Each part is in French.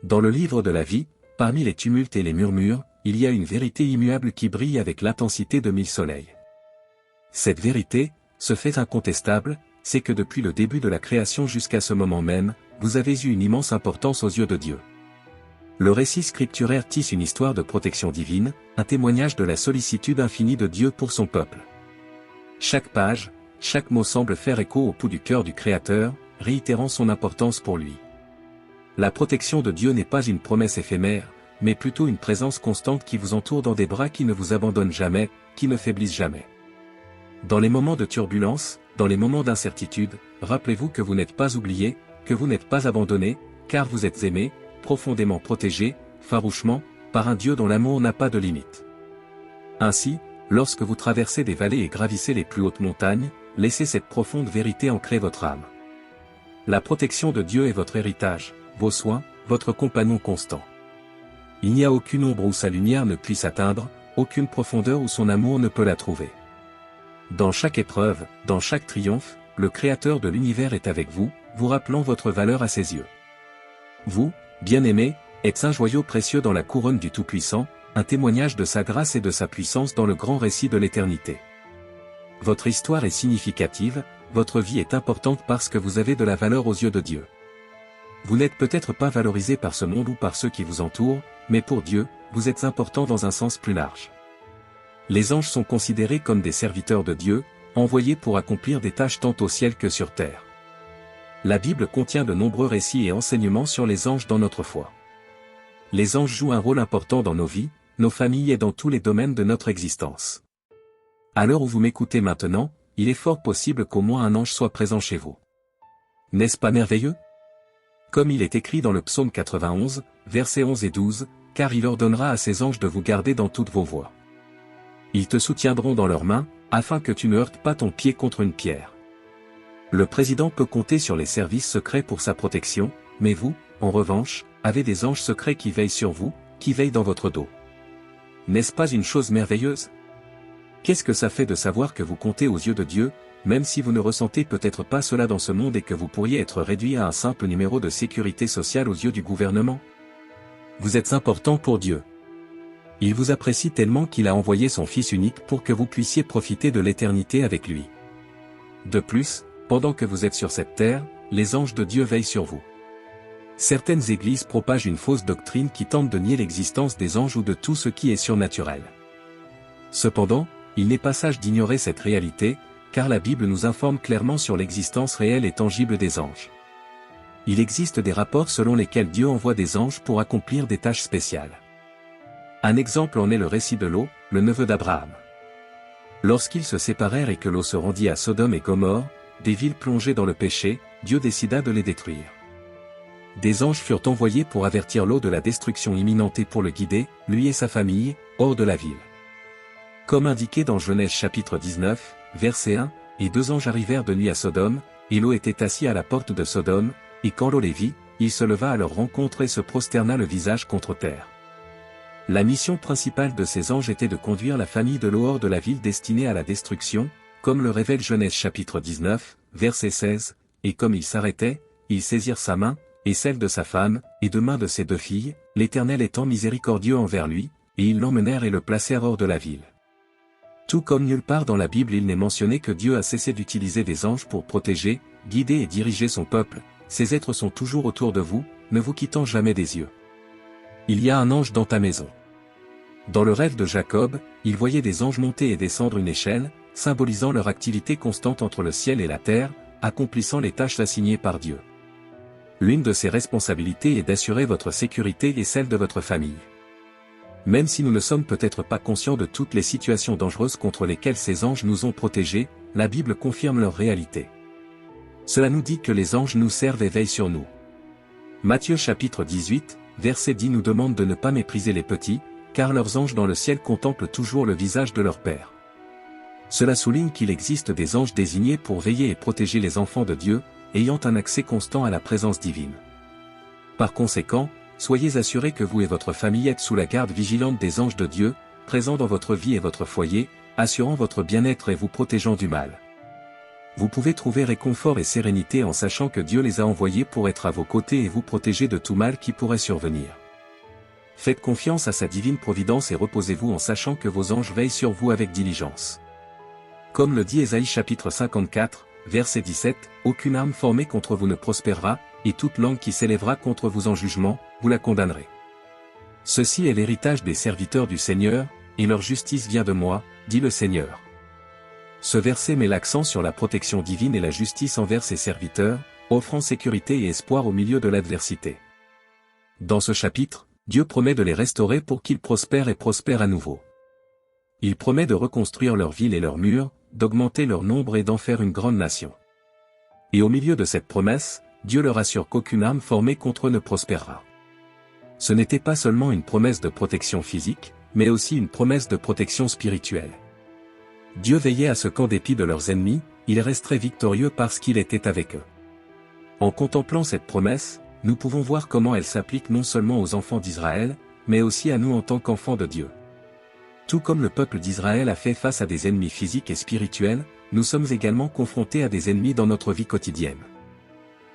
Dans le livre de la vie, parmi les tumultes et les murmures, il y a une vérité immuable qui brille avec l'intensité de 1000 soleils. Cette vérité, ce fait incontestable, c'est que depuis le début de la création jusqu'à ce moment même, vous avez eu une immense importance aux yeux de Dieu. Le récit scripturaire tisse une histoire de protection divine, un témoignage de la sollicitude infinie de Dieu pour son peuple. Chaque page, chaque mot semble faire écho au pouls du cœur du Créateur, réitérant son importance pour lui. La protection de Dieu n'est pas une promesse éphémère, mais plutôt une présence constante qui vous entoure dans des bras qui ne vous abandonnent jamais, qui ne faiblissent jamais. Dans les moments de turbulence, dans les moments d'incertitude, rappelez-vous que vous n'êtes pas oublié, que vous n'êtes pas abandonné, car vous êtes aimé, profondément protégé, farouchement, par un Dieu dont l'amour n'a pas de limite. Ainsi, lorsque vous traversez des vallées et gravissez les plus hautes montagnes, laissez cette profonde vérité ancrer votre âme. La protection de Dieu est votre héritage, vos soins, votre compagnon constant. Il n'y a aucune ombre où sa lumière ne puisse atteindre, aucune profondeur où son amour ne peut la trouver. Dans chaque épreuve, dans chaque triomphe, le Créateur de l'univers est avec vous, vous rappelant votre valeur à ses yeux. Vous, bien-aimés, êtes un joyau précieux dans la couronne du Tout-Puissant, un témoignage de sa grâce et de sa puissance dans le grand récit de l'éternité. Votre histoire est significative, votre vie est importante parce que vous avez de la valeur aux yeux de Dieu. Vous n'êtes peut-être pas valorisé par ce monde ou par ceux qui vous entourent, mais pour Dieu, vous êtes important dans un sens plus large. Les anges sont considérés comme des serviteurs de Dieu, envoyés pour accomplir des tâches tant au ciel que sur terre. La Bible contient de nombreux récits et enseignements sur les anges dans notre foi. Les anges jouent un rôle important dans nos vies, nos familles et dans tous les domaines de notre existence. À l'heure où vous m'écoutez maintenant, il est fort possible qu'au moins un ange soit présent chez vous. N'est-ce pas merveilleux? Comme il est écrit dans le psaume 91, versets 11 et 12, « Car il ordonnera à ses anges de vous garder dans toutes vos voies. Ils te soutiendront dans leurs mains, afin que tu ne heurtes pas ton pied contre une pierre. » Le président peut compter sur les services secrets pour sa protection, mais vous, en revanche, avez des anges secrets qui veillent sur vous, qui veillent dans votre dos. N'est-ce pas une chose merveilleuse? Qu'est-ce que ça fait de savoir que vous comptez aux yeux de Dieu, même si vous ne ressentez peut-être pas cela dans ce monde et que vous pourriez être réduit à un simple numéro de sécurité sociale aux yeux du gouvernement? Vous êtes important pour Dieu. Il vous apprécie tellement qu'il a envoyé son Fils unique pour que vous puissiez profiter de l'éternité avec lui. De plus, pendant que vous êtes sur cette terre, les anges de Dieu veillent sur vous. Certaines églises propagent une fausse doctrine qui tente de nier l'existence des anges ou de tout ce qui est surnaturel. Cependant, il n'est pas sage d'ignorer cette réalité, car la Bible nous informe clairement sur l'existence réelle et tangible des anges. Il existe des rapports selon lesquels Dieu envoie des anges pour accomplir des tâches spéciales. Un exemple en est le récit de Lot, le neveu d'Abraham. Lorsqu'ils se séparèrent et que Lot se rendit à Sodome et Gomorrhe, des villes plongées dans le péché, Dieu décida de les détruire. Des anges furent envoyés pour avertir Lot de la destruction imminente et pour le guider, lui et sa famille, hors de la ville. Comme indiqué dans Genèse chapitre 19, verset 1, et 2 anges arrivèrent de nuit à Sodome, et Lot était assis à la porte de Sodome, et quand Lot les vit, il se leva à leur rencontre et se prosterna le visage contre terre. La mission principale de ces anges était de conduire la famille de Lot hors de la ville destinée à la destruction, comme le révèle Genèse chapitre 19, verset 16, et comme ils s'arrêtaient, ils saisirent sa main, et celle de sa femme, et de main de ses 2 filles, l'Éternel étant miséricordieux envers lui, et ils l'emmenèrent et le placèrent hors de la ville. Tout comme nulle part dans la Bible il n'est mentionné que Dieu a cessé d'utiliser des anges pour protéger, guider et diriger son peuple, ces êtres sont toujours autour de vous, ne vous quittant jamais des yeux. Il y a un ange dans ta maison. Dans le rêve de Jacob, il voyait des anges monter et descendre une échelle, symbolisant leur activité constante entre le ciel et la terre, accomplissant les tâches assignées par Dieu. L'une de ses responsabilités est d'assurer votre sécurité et celle de votre famille. Même si nous ne sommes peut-être pas conscients de toutes les situations dangereuses contre lesquelles ces anges nous ont protégés, la Bible confirme leur réalité. Cela nous dit que les anges nous servent et veillent sur nous. Matthieu chapitre 18, verset 10 nous demande de ne pas mépriser les petits, car leurs anges dans le ciel contemplent toujours le visage de leur Père. Cela souligne qu'il existe des anges désignés pour veiller et protéger les enfants de Dieu, ayant un accès constant à la présence divine. Par conséquent, soyez assurés que vous et votre famille êtes sous la garde vigilante des anges de Dieu, présents dans votre vie et votre foyer, assurant votre bien-être et vous protégeant du mal. vous pouvez trouver réconfort et sérénité en sachant que Dieu les a envoyés pour être à vos côtés et vous protéger de tout mal qui pourrait survenir. Faites confiance à sa divine providence et reposez-vous en sachant que vos anges veillent sur vous avec diligence. Comme le dit Ésaïe chapitre 54, verset 17, « Aucune arme formée contre vous ne prospérera, et toute langue qui s'élèvera contre vous en jugement, vous la condamnerez. Ceci est l'héritage des serviteurs du Seigneur, et leur justice vient de moi, dit le Seigneur. » Ce verset met l'accent sur la protection divine et la justice envers ses serviteurs, offrant sécurité et espoir au milieu de l'adversité. Dans ce chapitre, Dieu promet de les restaurer pour qu'ils prospèrent et prospèrent à nouveau. Il promet de reconstruire leurs villes et leurs murs, d'augmenter leur nombre et d'en faire une grande nation. Et au milieu de cette promesse, Dieu leur assure qu'aucune arme formée contre eux ne prospérera. Ce n'était pas seulement une promesse de protection physique, mais aussi une promesse de protection spirituelle. Dieu veillait à ce qu'en dépit de leurs ennemis, ils resteraient victorieux parce qu'il était avec eux. En contemplant cette promesse, nous pouvons voir comment elle s'applique non seulement aux enfants d'Israël, mais aussi à nous en tant qu'enfants de Dieu. Tout comme le peuple d'Israël a fait face à des ennemis physiques et spirituels, nous sommes également confrontés à des ennemis dans notre vie quotidienne.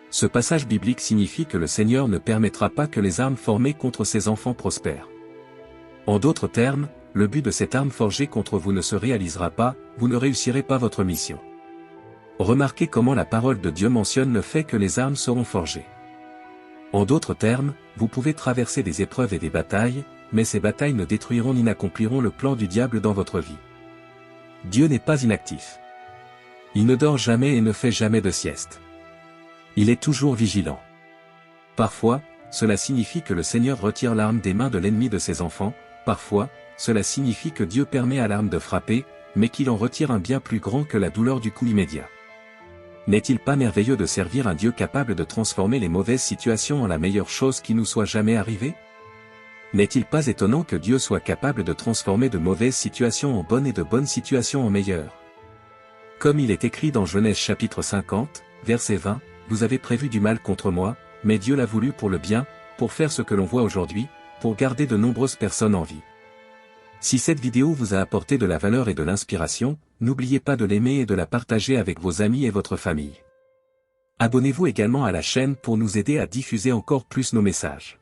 Ce passage biblique signifie que le Seigneur ne permettra pas que les armes formées contre ses enfants prospèrent. En d'autres termes, le but de cette arme forgée contre vous ne se réalisera pas, vous ne réussirez pas votre mission. Remarquez comment la parole de Dieu mentionne le fait que les armes seront forgées. En d'autres termes, vous pouvez traverser des épreuves et des batailles, mais ces batailles ne détruiront ni n'accompliront le plan du diable dans votre vie. Dieu n'est pas inactif. Il ne dort jamais et ne fait jamais de sieste. Il est toujours vigilant. Parfois, cela signifie que le Seigneur retire l'arme des mains de l'ennemi de ses enfants, parfois, cela signifie que Dieu permet à l'arme de frapper, mais qu'il en retire un bien plus grand que la douleur du coup immédiat. N'est-il pas merveilleux de servir un Dieu capable de transformer les mauvaises situations en la meilleure chose qui nous soit jamais arrivée? N'est-il pas étonnant que Dieu soit capable de transformer de mauvaises situations en bonnes et de bonnes situations en meilleures? Comme il est écrit dans Genèse chapitre 50, verset 20, « Vous avez prévu du mal contre moi, mais Dieu l'a voulu pour le bien, pour faire ce que l'on voit aujourd'hui, pour garder de nombreuses personnes en vie. » Si cette vidéo vous a apporté de la valeur et de l'inspiration, n'oubliez pas de l'aimer et de la partager avec vos amis et votre famille. Abonnez-vous également à la chaîne pour nous aider à diffuser encore plus nos messages.